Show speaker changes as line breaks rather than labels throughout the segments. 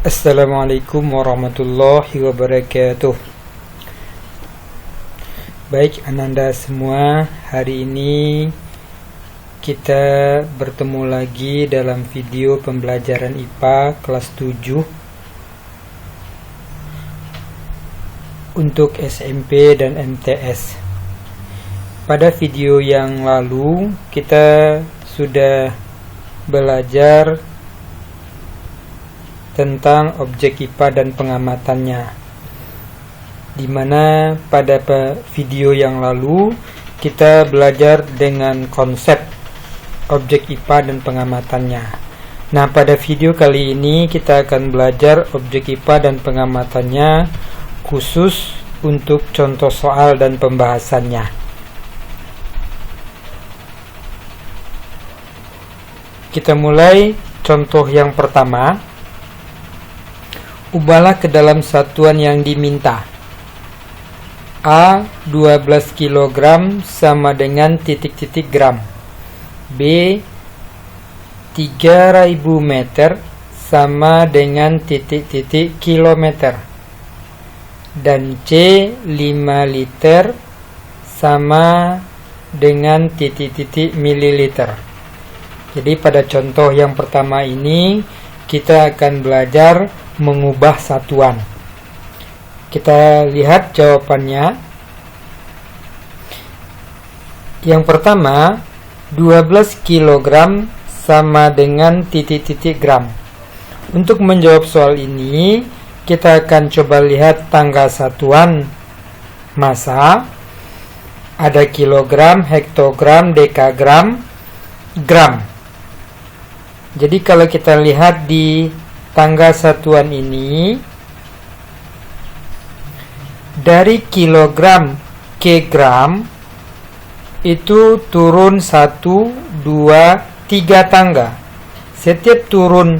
Assalamualaikum warahmatullahi wabarakatuh. Baik ananda semua, hari ini kita bertemu lagi dalam video pembelajaran IPA kelas 7 untuk SMP dan MTS. Pada video yang lalu kita sudah belajar tentang objek IPA dan pengamatannya, dimana pada video yang lalu kita belajar dengan konsep objek IPA dan pengamatannya. Nah, pada video kali ini kita akan belajar objek IPA dan pengamatannya khusus untuk contoh soal dan pembahasannya. Kita mulai contoh yang pertama. Ubahlah ke dalam satuan yang diminta. A 12 kg sama dengan titik-titik gram. B 3000 meter sama dengan titik-titik kilometer. Dan C 5 liter sama dengan titik-titik mililiter. Jadi pada contoh yang pertama ini kita akan belajar mengubah satuan. Kita lihat jawabannya. Yang pertama, 12 kg sama dengan titik-titik gram. Untuk menjawab soal ini, kita akan coba lihat tangga satuan massa. Ada kilogram, hektogram, dekagram, gram. Jadi kalau kita lihat di tangga satuan ini, dari kilogram ke gram itu turun 1, 2, 3 tangga. Setiap turun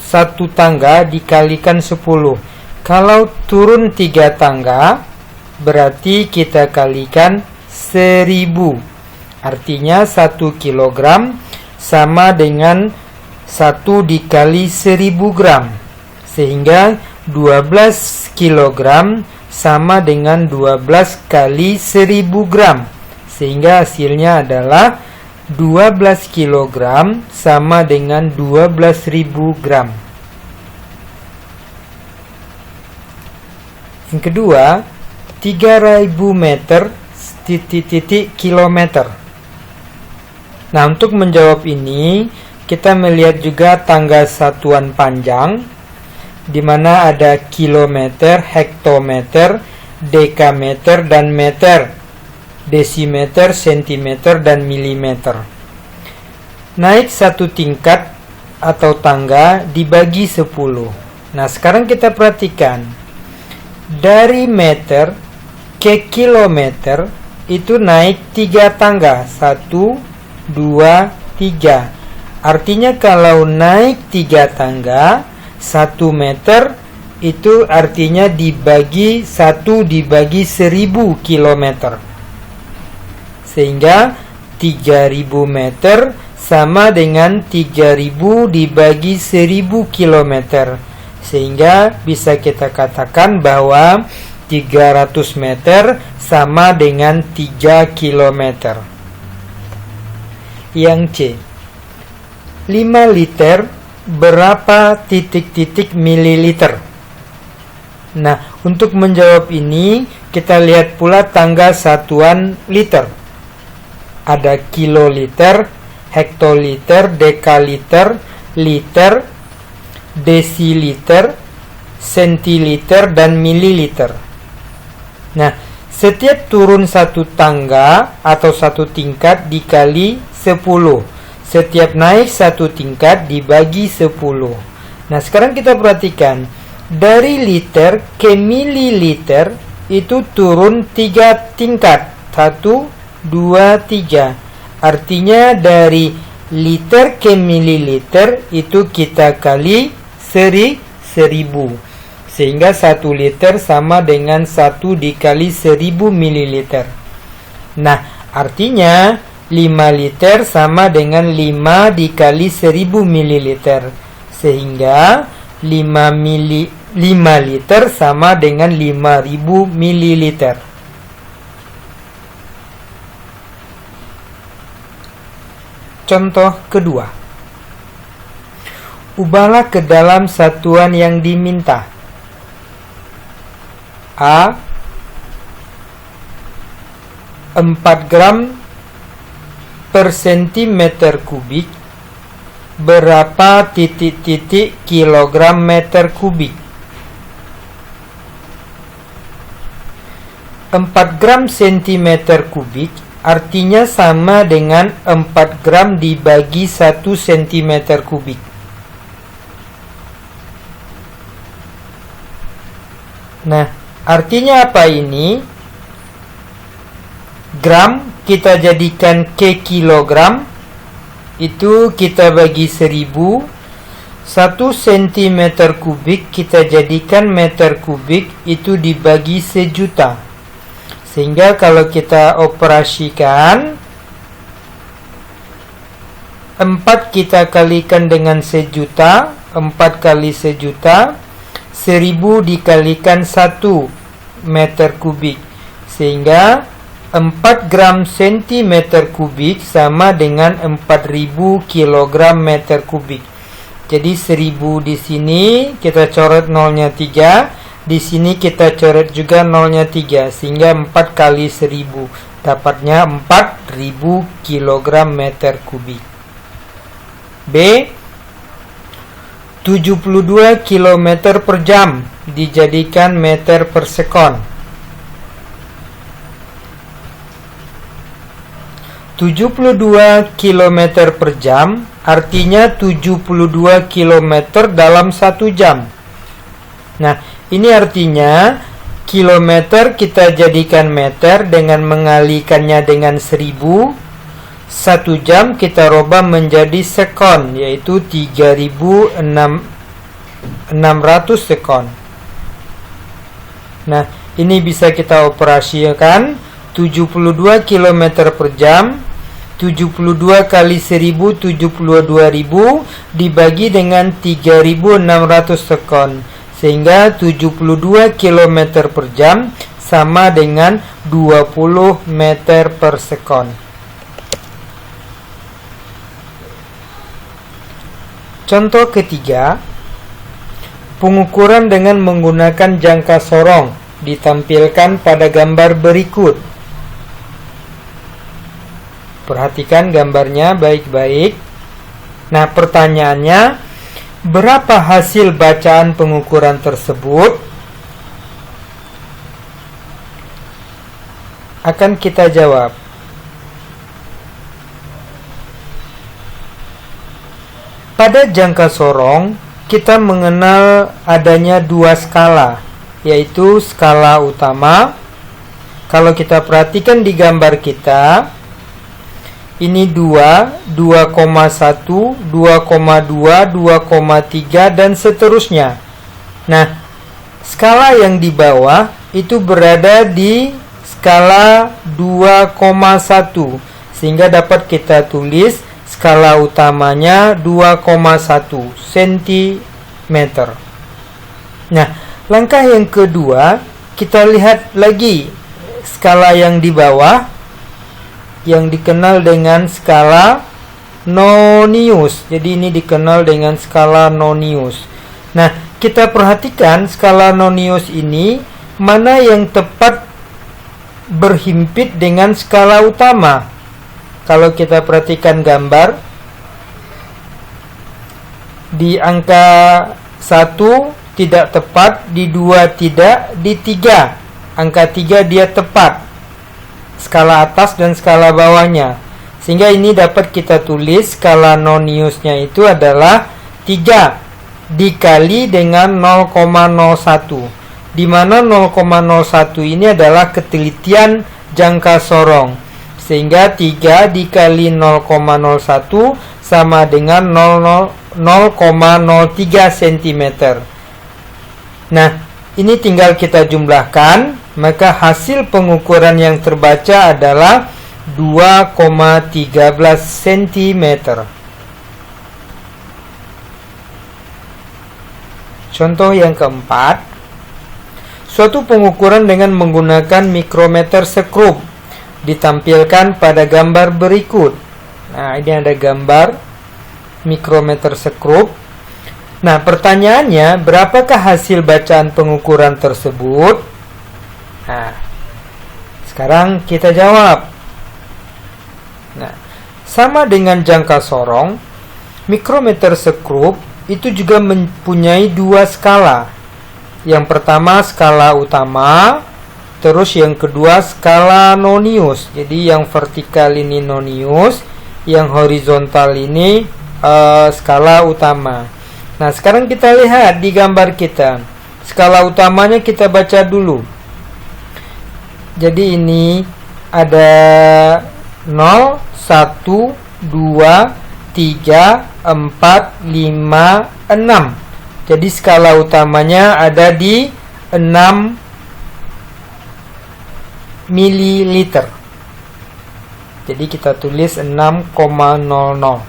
1 tangga dikalikan 10. Kalau turun 3 tangga berarti kita kalikan 1000. Artinya 1 kilogram sama dengan 1 dikali 1000 gram, sehingga 12 kilogram sama dengan 12 kali 1000 gram, sehingga hasilnya adalah 12 kilogram sama dengan 12.000 gram. Yang kedua, 3000 meter titik-titik kilometer. Nah, untuk menjawab ini kita melihat juga tangga satuan panjang, di mana ada kilometer, hektometer, dekameter, dan meter, desimeter, sentimeter, dan milimeter. Naik satu tingkat atau tangga dibagi 10. Nah, sekarang kita perhatikan. Dari meter ke kilometer itu naik 3 tangga. 1, 2, 3. Artinya kalau naik 3 tangga, 1 meter itu artinya dibagi 1 dibagi 1000 kilometer. Sehingga 3000 meter sama dengan 3000 dibagi 1000 kilometer. Sehingga bisa kita katakan bahwa 300 meter sama dengan 3 kilometer. Yang C, 5 liter berapa titik-titik mililiter? Nah, untuk menjawab ini kita lihat pula tangga satuan liter. Ada kiloliter, hektoliter, dekaliter, liter, desiliter, sentiliter, dan mililiter. Nah, setiap turun 1 tangga atau 1 tingkat dikali 10. Setiap naik 1 tingkat dibagi 10. Nah, sekarang kita perhatikan. Dari liter ke mililiter itu turun 3 tingkat. 1, 2, 3. Artinya dari liter ke mililiter itu kita kali 1000. Sehingga 1 liter sama dengan 1 dikali 1000 mililiter. Nah, artinya 5 liter sama dengan 5 dikali 1000 ml. Sehingga 5 liter sama dengan 5000 ml. Contoh kedua. Ubahlah ke dalam satuan yang diminta. A. 4 gram per centimeter kubik berapa titik-titik kilogram meter kubik. 4 gram centimeter kubik artinya sama dengan 4 gram dibagi 1 centimeter kubik. Nah, artinya apa ini? Gram kita jadikan ke kilogram, itu kita bagi 1000. 1 cm kubik kita jadikan meter kubik, itu dibagi 1.000.000. Sehingga kalau kita operasikan 4 kita kalikan dengan 1.000.000, 4 kali 1.000.000, 1000 dikalikan 1 meter kubik, sehingga 4 gram centimeter kubik sama dengan 4000 kilogram meter kubik. Jadi 1000 di sini kita coret nolnya 3, di sini kita coret juga nolnya 3, sehingga 4 kali 1000 dapatnya 4000 kilogram meter kubik. B. 72 km per jam dijadikan meter per sekon. 72 km per jam artinya 72 km dalam 1 jam. Nah, ini artinya kilometer kita jadikan meter dengan mengalikannya dengan 1000. 1 jam kita rubah menjadi sekon, yaitu 3600 sekon. Nah, ini bisa kita operasikan 72 km per jam, 72 kali 1000, 72.000 dibagi dengan 3600 sekon, sehingga 72 km per jam sama dengan 20 meter per sekon. Contoh ketiga, pengukuran dengan menggunakan jangka sorong ditampilkan pada gambar berikut. Perhatikan gambarnya baik-baik. Nah, pertanyaannya, berapa hasil bacaan pengukuran tersebut? Akan kita jawab. Pada jangka sorong, kita mengenal adanya 2 skala, yaitu skala utama. Kalau kita perhatikan di gambar kita, ini 2, 2,1, 2,2, 2,3 dan seterusnya. Nah, skala yang di bawah itu berada di skala 2,1, sehingga dapat kita tulis skala utamanya 2,1 cm. Nah, langkah yang kedua, kita lihat lagi skala yang di bawah yang dikenal dengan skala Nonius. Jadi ini dikenal dengan skala Nonius. Nah, kita perhatikan skala Nonius ini mana yang tepat berhimpit dengan skala utama. Kalau kita perhatikan gambar, di angka 1 tidak tepat, di 2 tidak, di 3 angka 3 dia tepat, skala atas dan skala bawahnya, sehingga ini dapat kita tulis skala Noniusnya itu adalah 3 dikali dengan 0,01, di mana 0,01 ini adalah ketelitian jangka sorong, sehingga 3 dikali 0,01 sama dengan 0,03 cm. Nah, ini tinggal kita jumlahkan, maka hasil pengukuran yang terbaca adalah 2,13 cm. contoh yang keempat, suatu pengukuran dengan menggunakan mikrometer sekrup ditampilkan pada gambar berikut. Nah, ini ada gambar mikrometer sekrup. Nah, pertanyaannya, berapakah hasil bacaan pengukuran tersebut? Nah, sekarang kita jawab. Nah, sama dengan jangka sorong, mikrometer sekrup itu juga mempunyai dua skala. Yang pertama skala utama, terus yang kedua skala nonius. Jadi yang vertikal ini nonius, yang horizontal ini skala utama. Nah, sekarang kita lihat di gambar kita. Skala utamanya kita baca dulu. Jadi ini ada 0, 1, 2, 3, 4, 5, 6. Jadi skala utamanya ada di 6 mililiter. Jadi kita tulis 6,00.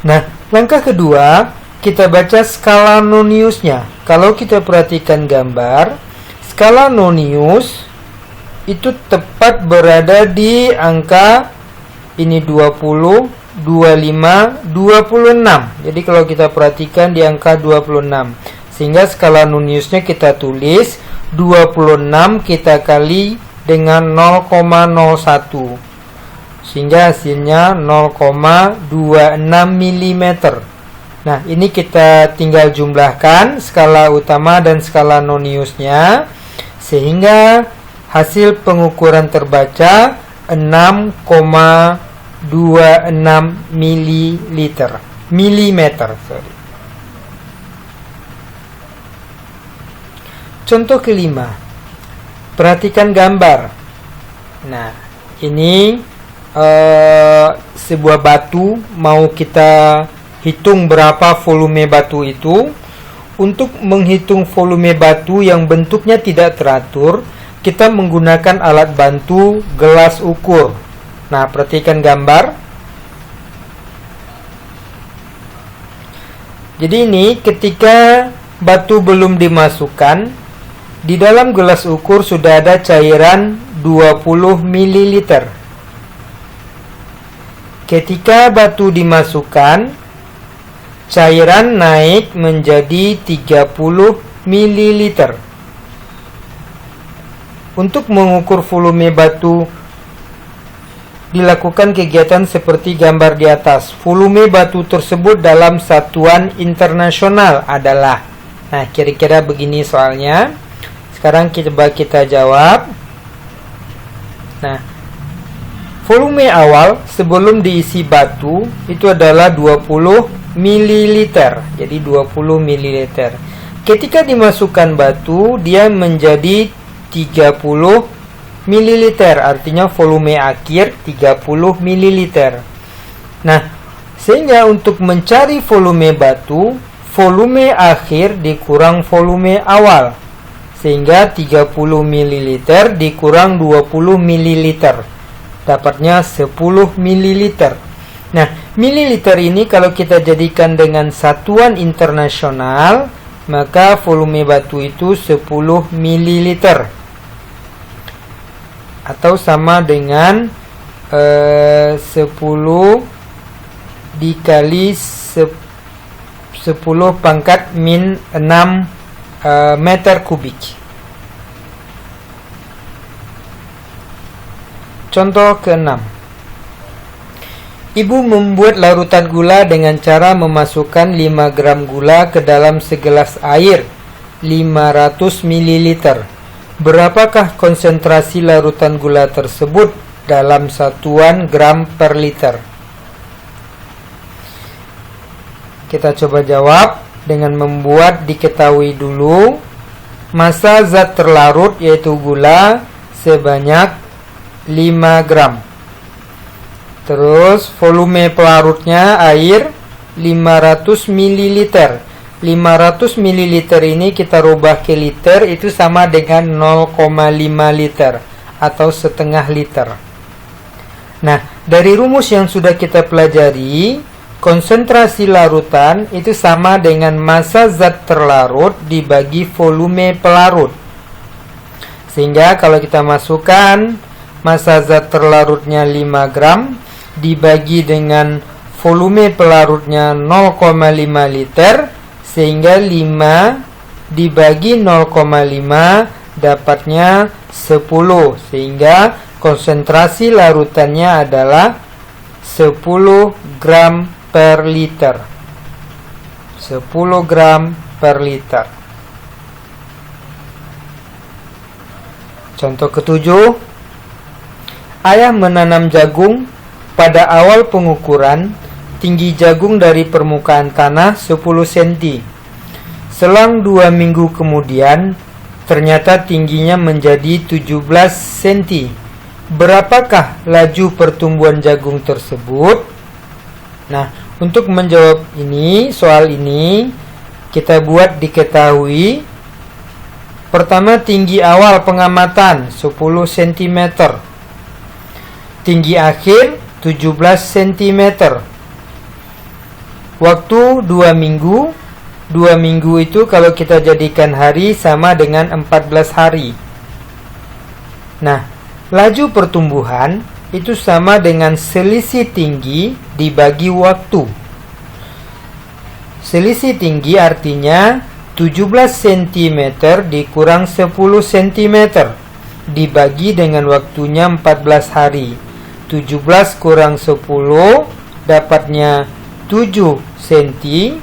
Nah, langkah kedua, kita baca skala noniusnya. Kalau kita perhatikan gambar, skala nonius itu tepat berada di angka ini 20, 25, 26. Jadi kalau kita perhatikan di angka 26. Sehingga skala noniusnya kita tulis 26 kita kali dengan 0,01. Sehingga hasilnya 0,26 mm. Nah, ini kita tinggal jumlahkan skala utama dan skala noniusnya, sehingga hasil pengukuran terbaca 6,26 milimeter. Contoh kelima, perhatikan gambar. Nah, ini sebuah batu, mau kita hitung berapa volume batu itu. Untuk menghitung volume batu yang bentuknya tidak teratur, kita menggunakan alat bantu gelas ukur. Nah, perhatikan gambar. Jadi ini ketika batu belum dimasukkan, di dalam gelas ukur sudah ada cairan 20 ml. Ketika batu dimasukkan, cairan naik menjadi 30 ml. Untuk mengukur volume batu, dilakukan kegiatan seperti gambar di atas. Volume batu tersebut dalam satuan internasional adalah. Nah, kira-kira begini soalnya. Sekarang coba kita jawab. Nah, volume awal sebelum diisi batu itu adalah 20 ml. Jadi 20 ml. Ketika dimasukkan batu, dia menjadi 30 ml. Artinya volume akhir 30 ml. Nah, sehingga untuk mencari volume batu, volume akhir dikurang volume awal. Sehingga 30 ml dikurang 20 ml. Dapatnya 10 ml. Nah, mililiter ini kalau kita jadikan dengan satuan internasional, maka volume batu itu 10 ml. Atau sama dengan 10 dikali 10 pangkat min 6 meter kubik. Contoh ke-6. Ibu membuat larutan gula dengan cara memasukkan 5 gram gula ke dalam segelas air 500 ml. Berapakah konsentrasi larutan gula tersebut dalam satuan gram per liter? Kita coba jawab dengan membuat diketahui dulu massa zat terlarut yaitu gula sebanyak 5 gram. Terus volume pelarutnya air 500 ml. 500 ml ini kita rubah ke liter, itu sama dengan 0,5 liter atau setengah liter. Nah, dari rumus yang sudah kita pelajari, konsentrasi larutan itu sama dengan massa zat terlarut dibagi volume pelarut. Sehingga kalau kita masukkan massa zat terlarutnya 5 gram dibagi dengan volume pelarutnya 0,5 liter, sehingga 5 dibagi 0,5 dapatnya 10, sehingga konsentrasi larutannya adalah 10 gram per liter. 10 gram per liter. Contoh ketujuh, ayah menanam jagung. Pada awal pengukuran, tinggi jagung dari permukaan tanah 10 cm. Selang 2 minggu kemudian, ternyata tingginya menjadi 17 cm. Berapakah laju pertumbuhan jagung tersebut? Nah, untuk menjawab soal ini, kita buat diketahui. Pertama, tinggi awal pengamatan 10 cm. Tinggi akhir 17 cm. Waktu 2 minggu. 2 minggu itu kalau kita jadikan hari sama dengan 14 hari. Nah, laju pertumbuhan itu sama dengan selisih tinggi dibagi waktu. Selisih tinggi artinya 17 cm dikurang 10 cm dibagi dengan waktunya 14 hari. 17 kurang 10 dapatnya 7 cm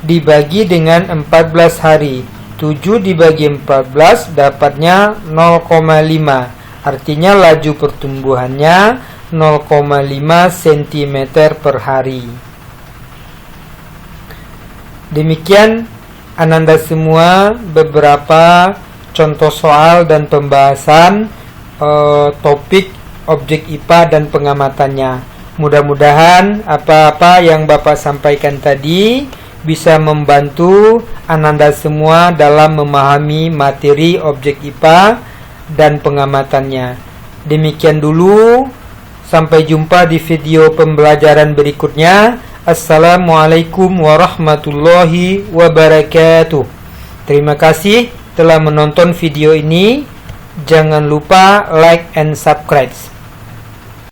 dibagi dengan 14 hari. 7 dibagi 14 dapatnya 0,5. Artinya laju pertumbuhannya 0,5 cm per hari. Demikian Ananda semua beberapa contoh soal dan pembahasan topik objek IPA dan pengamatannya. Mudah-mudahan apa-apa yang Bapak sampaikan tadi bisa membantu Ananda semua dalam memahami materi objek IPA dan pengamatannya. Demikian dulu, sampai jumpa di video pembelajaran berikutnya. Assalamualaikum warahmatullahi wabarakatuh. Terima kasih telah menonton video ini. Jangan lupa like and subscribe.